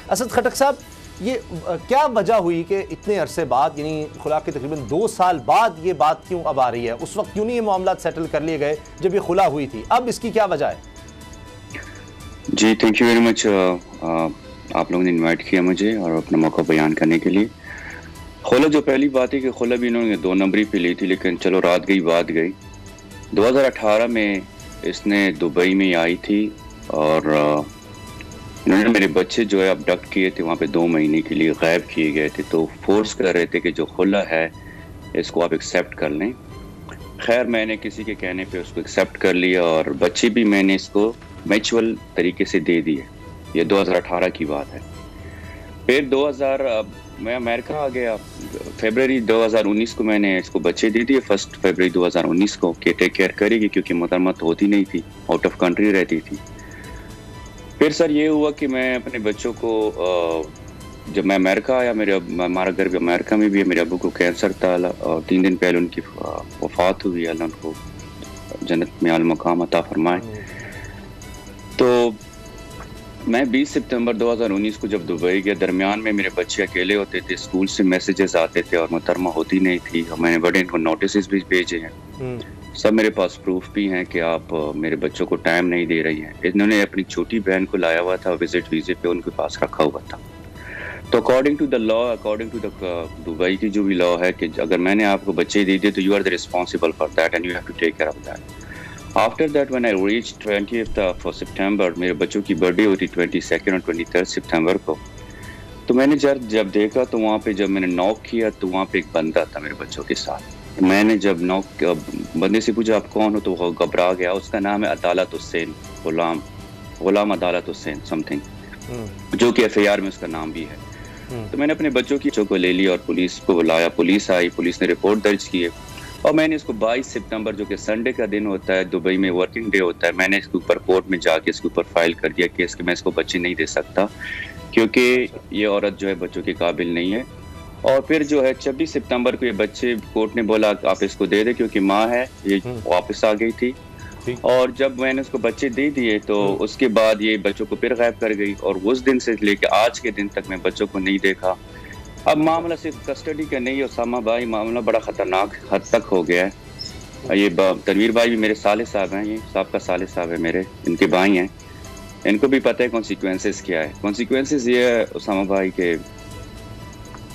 असद खटक साहब, ये क्या वजह हुई कि इतने अरसे बाद, यानी खुला के तकरीबन 2 साल बाद ये बात क्यों अब आ रही है? उस वक्त क्यों नहीं ये मामला सेटल कर लिए गए जब ये खुला हुई थी? अब इसकी क्या वजह है? जी, थैंक यू वेरी मच। आप लोगों ने इनवाइट किया मुझे और अपना मौका बयान करने के लिए। खुला, जो पहली बात है कि खुला भी इन्होंने 2 नंबरी पे ली थी, लेकिन चलो रात गई बात गई। 2018 में इसने दुबई में आई थी और इन्होंने मेरे बच्चे जो है अबडक्ट किए थे, वहाँ पे 2 महीने के लिए गायब किए गए थे। तो फोर्स कर रहे थे कि जो खुला है इसको आप एक्सेप्ट कर लें। खैर, मैंने किसी के कहने पे उसको एक्सेप्ट कर लिया और बच्चे भी मैंने इसको म्यूचुअल तरीके से दे दिए। ये 2018 की बात है। फिर मैं अमेरिका आ गया। फरवरी 2019 को मैंने इसको बच्चे दे दिए, 1 फरवरी 2019 को, कि टेक केयर करेगी, क्योंकि मोहतरमा तो होती नहीं थी, आउट ऑफ कंट्री रहती थी। फिर सर ये हुआ कि मैं अपने बच्चों को जब मैं अमेरिका आया, हमारा घर भी अमेरिका में भी है। मेरे अबू को कैंसर था और 3 दिन पहले उनकी वफात हुई। अल्लाह उनको जन्नत में आला मकाम अता फरमाए। तो मैं 20 सितंबर 2019 को जब दुबई गया, दरमियान में मेरे बच्चे अकेले होते थे, स्कूल से मैसेजेस आते थे और मोहतरमा होती नहीं थी। और मैंने बड़े इनको नोटिस भी भेजे हैं, सब मेरे पास प्रूफ भी हैं कि आप मेरे बच्चों को टाइम नहीं दे रही हैं। इन्होंने अपनी छोटी बहन को लाया हुआ था विजिट वीजे पे, उनके पास रखा हुआ था। तो according to the law, according to the Dubai की जो भी लॉ है कि अगर मैंने आपको बच्चे दे दिए तो you are the responsible for that and you have to take care of that. After that when I reach 20th of September, मेरे बच्चों की बर्थडे होती 22 और 23 सितंबर को। तो मैंने जब देखा तो वहाँ पे जब मैंने नॉक किया तो वहाँ पे एक बंदा था मेरे बच्चों के साथ। मैंने जब बंदे से पूछा आप कौन हो, तो वो घबरा गया। उसका नाम है अदालत हुसैन, गुलाम अदालत हुसैन समथिंग, जो कि FIR में उसका नाम भी है। तो मैंने अपने बच्चों को ले लिया और पुलिस को बुलाया। पुलिस आई, पुलिस ने रिपोर्ट दर्ज की और मैंने इसको 22 सितंबर, जो कि संडे का दिन होता है, दुबई में वर्किंग डे होता है, मैंने इसके ऊपर कोर्ट में जाके इसके ऊपर फाइल कर दिया केस कि मैं इसको बच्चे नहीं दे सकता क्योंकि ये औरत जो है बच्चों के काबिल नहीं है। और फिर जो है 26 सितंबर को ये बच्चे, कोर्ट ने बोला आप इसको दे दे क्योंकि माँ है, ये वापस आ गई थी। और जब मैंने उसको बच्चे दे दिए तो उसके बाद ये बच्चों को फिर गायब कर गई और उस दिन से लेकर आज के दिन तक मैं बच्चों को नहीं देखा। अब मामला सिर्फ कस्टडी का नहीं है उसामा भाई, मामला बड़ा खतरनाक हद तक हो गया है। ये तनवीर भाई भी मेरे साले साहब हैं, ये साहब का साले साहब है मेरे, इनके भाई हैं, इनको भी पता है कॉन्सिक्वेंसेस क्या है। कॉन्सिक्वेंसेस ये है उसामा भाई के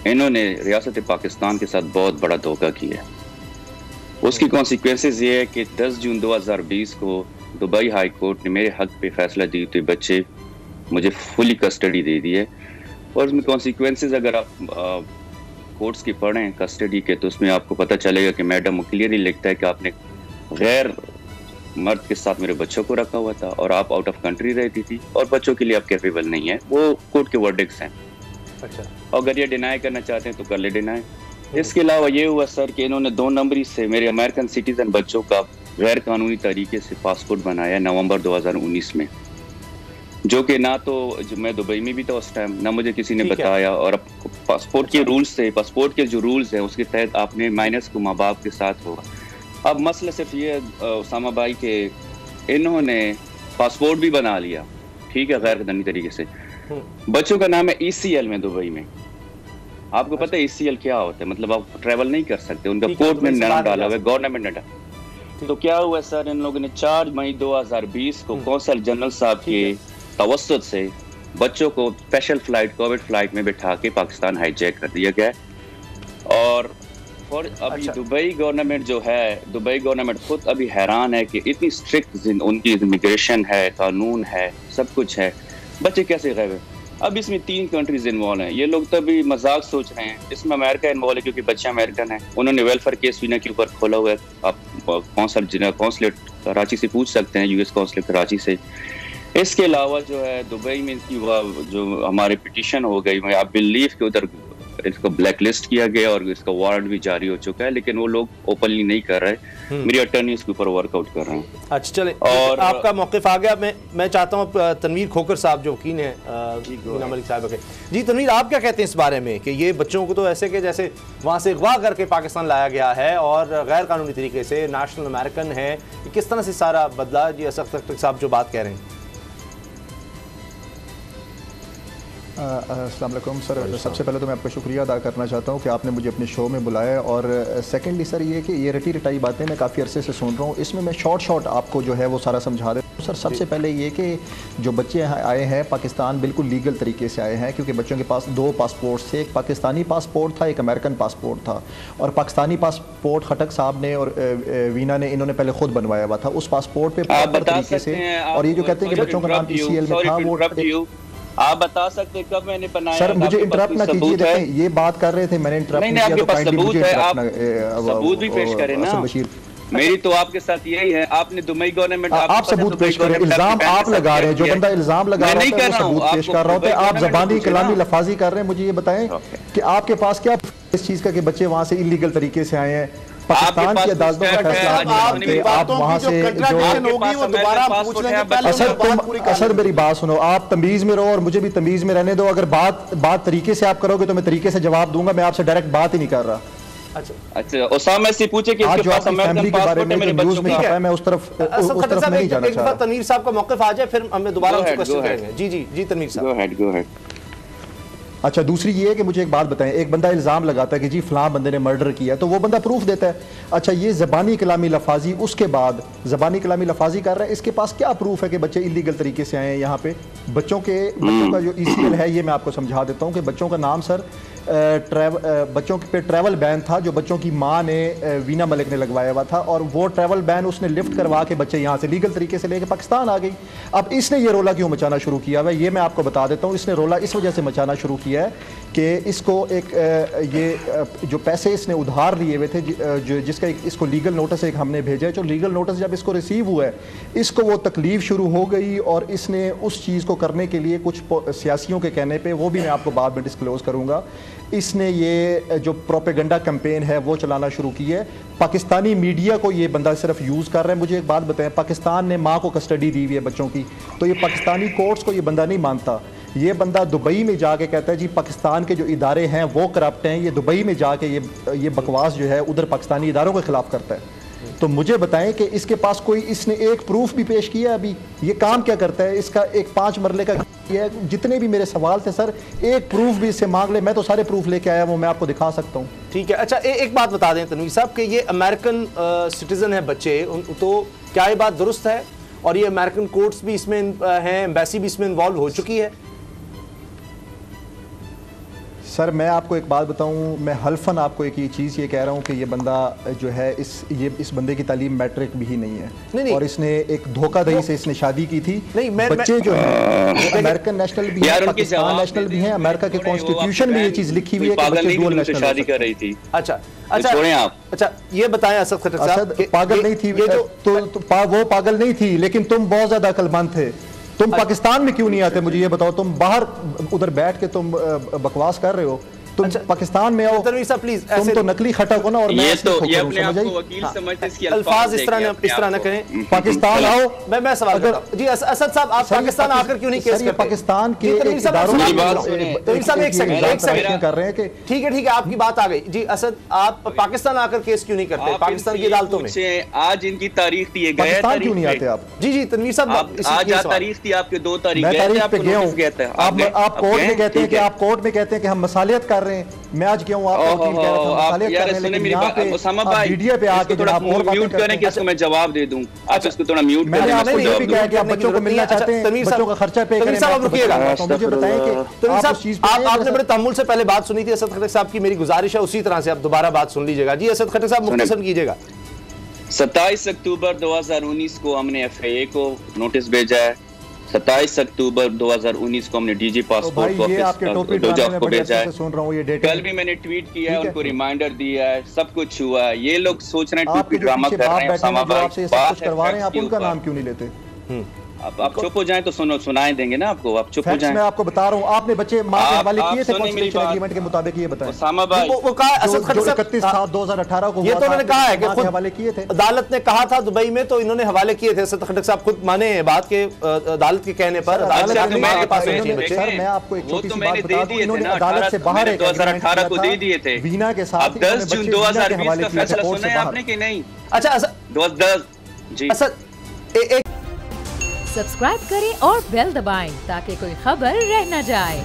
इन्होंने रियासत पाकिस्तान के साथ बहुत बड़ा धोखा किया है। उसकी कॉन्सिक्वेंसेस ये है कि 10 जून 2020 को दुबई हाई कोर्ट ने मेरे हक पे फैसला दी तो बच्चे मुझे फुली कस्टडी दे दी है। और उसमें कॉन्सिक्वेंसेस अगर आप कोर्ट्स की पढ़ें कस्टडी के, तो उसमें आपको पता चलेगा कि मैडम क्लियरली लिखता है कि आपने गैर मर्द के साथ मेरे बच्चों को रखा हुआ था और आप आउट ऑफ कंट्री रहती थी और बच्चों के लिए आप कैपेबल नहीं है। वो कोर्ट के वर्डिक्ट्स हैं। अच्छा, अगर ये डिनाई करना चाहते हैं तो कर ले डिनाई। इसके अलावा ये हुआ सर कि इन्होंने 2 नंबरी से मेरे अमेरिकन सिटीजन बच्चों का गैर कानूनी तरीके से पासपोर्ट बनाया नवंबर 2019 में, जो कि ना तो मैं दुबई में भी था उस टाइम, ना मुझे किसी ने बताया। और अब पासपोर्ट के रूल्स से, पासपोर्ट के जो रूल्स हैं उसके तहत आपने माइनस को माँ बाप के साथ होगा। अब मसला सिर्फ ये उसामा भाई के इन्होंने पासपोर्ट भी बना लिया, ठीक है, गैर कानूनी तरीके से। बच्चों का नाम है ECL में दुबई में। आपको पता है ECL क्या होता है? मतलब आप ट्रैवल नहीं कर सकते, उनका कोर्ट में नाम डाला हुआ है, गवर्नमेंट ने डाला। तो क्या हुआ सर, इन लोगों ने 4 मई 2020 को कौंसल जनरल साहब के तवस्सुत से बच्चों को स्पेशल फ्लाइट, कोविड फ्लाइट में बिठा के पाकिस्तान हाईजैक कर दिया गया। और अभी दुबई गवर्नमेंट जो है, दुबई गवर्नमेंट खुद अभी हैरान है कि इतनी स्ट्रिक्ट उनकी इमिग्रेशन है, कानून है, सब कुछ है, बच्चे कैसे गायब है। अब इसमें 3 कंट्रीज इन्वॉल्व हैं। ये लोग तभी मजाक सोच रहे हैं, इसमें अमेरिका इन्वॉल्व है क्योंकि बच्चे अमेरिकन हैं। उन्होंने वेलफेयर केस विना के ऊपर खोला हुआ है। आप कौंसलेट कराची से पूछ सकते हैं, US कौंसलेट कराची से। इसके अलावा जो है दुबई में इनकी जो हमारे पिटीशन हो गई, मैं आप बिलीव के उधर इसको ब्लैक लिस्ट किया गया और इसका वारंट भी जारी हो चुका है, लेकिन वो लोग ओपनली नहीं कर रहे। मेरी अटर्नी इसके ऊपर वर्कआउट कर रहे हैं। अच्छा चले, और आपका मौक़िफ़ आ गया। मैं चाहता हूँ तनवीर खोकर साहब जो वकील हैं मीना मलिक साहब के, जी तनवीर आप क्या कहते हैं इस बारे में कि ये बच्चों को तो ऐसे कि जैसे वहाँ से अगवा करके पाकिस्तान लाया गया है और गैर कानूनी तरीके से, नेशनल अमेरिकन है, किस तरह से सारा बदला? जी असद खटक साहब जो बात कह रहे हैं। अस्सलाम वालेकुम सर। सबसे पहले तो मैं आपका शुक्रिया अदा करना चाहता हूँ कि आपने मुझे अपने शो में बुलाया, और सेकेंडली सर ये कि ये रटी रटाई बातें मैं काफ़ी अरसे से सुन रहा हूँ, इसमें मैं शॉर्ट आपको जो है वो सारा समझा देता हूँ। सर सबसे पहले ये कि जो बच्चे आए हैं पाकिस्तान बिल्कुल लीगल तरीके से आए हैं, क्योंकि बच्चों के पास 2 पासपोर्ट थे, एक पाकिस्तानी पासपोर्ट था, एक अमेरिकन पासपोर्ट था। और पाकिस्तानी पासपोर्ट खटक साहब ने और वीना ने इन्होंने पहले खुद बनवाया हुआ था उस पासपोर्ट पे प्रॉपर तरीके से। और ये जो कहते हैं कि बच्चों का नाम ECL में था, वो आप बता सकते कब मैंने बनाया? सर मुझे इंटरप्ट ना कीजिए, देखें ये बात कर रहे थे, मैंने इंटरप्ट नहीं किया, तो काइंडली मुझे सबूत भी पेश करें ना। बशीर मेरी तो आपके साथ यही है, आपने दुबई गवर्नमेंट आप सबूत पेश करें। इल्जाम आप लगा रहे हैं, जो बंदा इल्जाम लगा रहा है वो सबूत पेश कर रहा होता है। आप जबानी कलामी लफाजी कर रहे हैं। मुझे ये बताएं कि आपके पास क्या इस चीज का कि बच्चे वहां से इलीगल तरीके से आए हैं, पाकिस्तान की अदालतों का फैसला आप वहां से असद मेरी बात सुनो, आप तमीज में रहो और मुझे भी तमीज में रहने दो। अगर बात तरीके से आप करोगे तो मैं तरीके से जवाब दूंगा, मैं आपसे डायरेक्ट बात ही नहीं कर रहा। अच्छा उसामा से पूछे कि इसके पास फैमिली के बारे में न्यूज़ में छपा है, मैं उस तरफ नहीं जाना चाह रहा। तनवीर साहब का मौक़िफ़ आ जाए, फिर हमें दोबारा उनसे क्वेश्चन करेंगे। जी तनवीर साहब, गो हेड। अच्छा दूसरी ये है कि मुझे एक बात बताएं, एक बंदा इल्ज़ाम लगाता है कि जी फलां बंदे ने मर्डर किया, तो वो बंदा प्रूफ देता है। अच्छा ये ज़बानी कलामी लफाजी, उसके बाद ज़बानी कलामी लफाजी कर रहा है, इसके पास क्या प्रूफ है कि बच्चे इलीगल तरीके से आए हैं यहाँ पे? बच्चों का जो ECL है ये मैं आपको समझा देता हूँ कि बच्चों का नाम सर बच्चों पे ट्रैवल बैन था, जो बच्चों की माँ ने वीना मलिक ने लगवाया हुआ था, और वो ट्रैवल बैन उसने लिफ्ट करवा के बच्चे यहाँ से लीगल तरीके से लेके पाकिस्तान आ गई। अब इसने ये रोला क्यों मचाना शुरू किया हुआ है ये मैं आपको बता देता हूँ। इसने रोला इस वजह से मचाना शुरू किया है कि इसको ये जो पैसे इसने उधार लिए हुए थे, जिसका इसको लीगल नोटिस एक हमने भेजा है, जो लीगल नोटिस जब इसको रिसीव हुआ है इसको वो तकलीफ शुरू हो गई, और इसने उस चीज़ को करने के लिए कुछ सियासियों के कहने पे, वो भी मैं आपको बाद में डिस्क्लोज करूँगा, इसने ये जो प्रोपेगेंडा कैंपेन है वो चलाना शुरू की है। पाकिस्तानी मीडिया को ये बंदा सिर्फ यूज़ कर रहा है। मुझे एक बात बताएं, पाकिस्तान ने माँ को कस्टडी दी हुई है बच्चों की, तो ये पाकिस्तानी कोर्ट्स को ये बंदा नहीं मानता। ये बंदा दुबई में जाके कहता है जी पाकिस्तान के जो इदारे हैं वो करप्ट हैं। ये दुबई में जाके ये बकवास जो है उधर पाकिस्तानी इदारों के खिलाफ करता है। तो मुझे बताएं कि इसके पास कोई, इसने एक प्रूफ भी पेश किया अभी? ये काम क्या करता है? इसका एक 5 मरले का है। जितने भी मेरे सवाल थे सर, एक प्रूफ भी इससे मांग ले, मैं तो सारे प्रूफ लेके आया, वो मैं आपको दिखा सकता हूँ। ठीक है। अच्छा एक बात बता दें तनवीर साहब कि ये अमेरिकन सिटीजन है बच्चे, तो क्या ये बात दुरुस्त है? और ये अमेरिकन कोर्ट्स भी इसमें हैं, एम्बेसी भी इसमें इन्वॉल्व हो चुकी है? सर मैं आपको एक बात बताऊं, मैं हल्फन आपको एक ये चीज़ ये कह रहा हूं कि ये बंदा जो है इस बंदे की तालीम मैट्रिक भी नहीं है। नहीं। और इसने एक धोखाधड़ी से इसने शादी की थी। नहीं, बच्चे जो हैं अमेरिकन नेशनल भी हैं, पाकिस्तान नेशनल भी हैं, अमेरिका के कॉन्स्टिट्यूशन में ये चीज़ लिखी हुई है कि बच्चे डुअल नेशनल शादी कर रही थी। अच्छा ये बताएं असद खट्टर साहब, पागल नहीं थी वो पागल नहीं थी, लेकिन तुम बहुत ज्यादा अक्लमंद थे। तुम पाकिस्तान में क्यों नहीं आते? मुझे ये बताओ, तुम बाहर उधर बैठ के तुम बकवास कर रहे हो, तुम पाकिस्तान में आओ। तनवीर साहब प्लीज, तुम तो नकली खटक हो ना, और ये तो ये अपने आप को वकील समझते हैं, इसके अल्फाज इस तरह न करें। पाकिस्तान आओ। मैं सवाल करता हूं जी असद साहब, आप पाकिस्तान आकर क्यों नहीं केस करते? पाकिस्तान के इदारों तनवीर साहब एक सेकंड कर रहे हैं कि ठीक है आपकी बात आ गई जी। असद, आप पाकिस्तान आकर केस क्यों नहीं करते पाकिस्तान की अदालतों में? आज इनकी तारीख थी, पाकिस्तान क्यों नहीं आते आप? जी तनवीर साहब, आज तारीख थी आपके 2 तारीख, मैं तारीख पे गया हूं। आप कोर्ट में कहते हैं कि आप कोर्ट में कहते हैं कि हम मसालियत कर रहे हैं। मैं आज क्यों आपको वकील कह रहा था मसालियत करने, लेकिन यहाँ पे आप मीडिया पे आके थोड़ा म्यूट करें कि इसको मैं जवाब दे दूं। आप इसको थोड़ा म्यूट करें। मैंने आपको ये भी कहा कि आप बच्चों को मिलना चाहते हैं, बच्चों का खर्चा पे करें। साहब रुकिएगा, मुझे बताएं कि आपने बड़े तअम्मुल से पहले बात सुनी थी असद खट्टर साहब की, मेरी गुजारिश है उसी तरह से आप दोबारा बात सुन लीजिएगा। जी असद खट्टर साहब मुख्तसर कीजिएगा। 27 अक्टूबर 2019 को हमने FIA को नोटिस भेजा है। 27 अक्टूबर 2019 को हमने DG पासपोर्ट ऑफिस को भेजा है। कल भी मैंने ट्वीट किया है, उनको रिमाइंडर दिया है, सब कुछ हुआ है। ये लोग सोच रहे हैं टूपी ड्रामा कर रहे हैं। आप उनका नाम क्यों नहीं लेते? आप चुप हो जाएं तो सुनाए देंगे ना आपको। आप चुप हो जाएं। मैं आपको बता रहा हूं, आपने बच्चे मां के हवाले किए थे कॉन्स्टिट्यूशन एग्रीमेंट के मुताबिक, ये बताएं। उसामा भाई वो कहा असद खट्टर साहब 31/7/2018 को ये तो उन्होंने कहा है कि खुद हवाले किए थे। अदालत ने कहा था दुबई में, तो इन्होंने हवाले किए थे। असद खट्टर साहब खुद माने हैं बात के, अदालत के कहने पर सर मैं आपको एक छोटी सी बात बता दूं, इन्होंने अदालत से बाहर 2018 को दे दिए थे वीना के साथ। 10 जून 2020 का फैसला सुना है आपने कि नहीं? अच्छा 2010 जी। सब्सक्राइब करें और बेल दबाएं ताकि कोई खबर रह न जाए।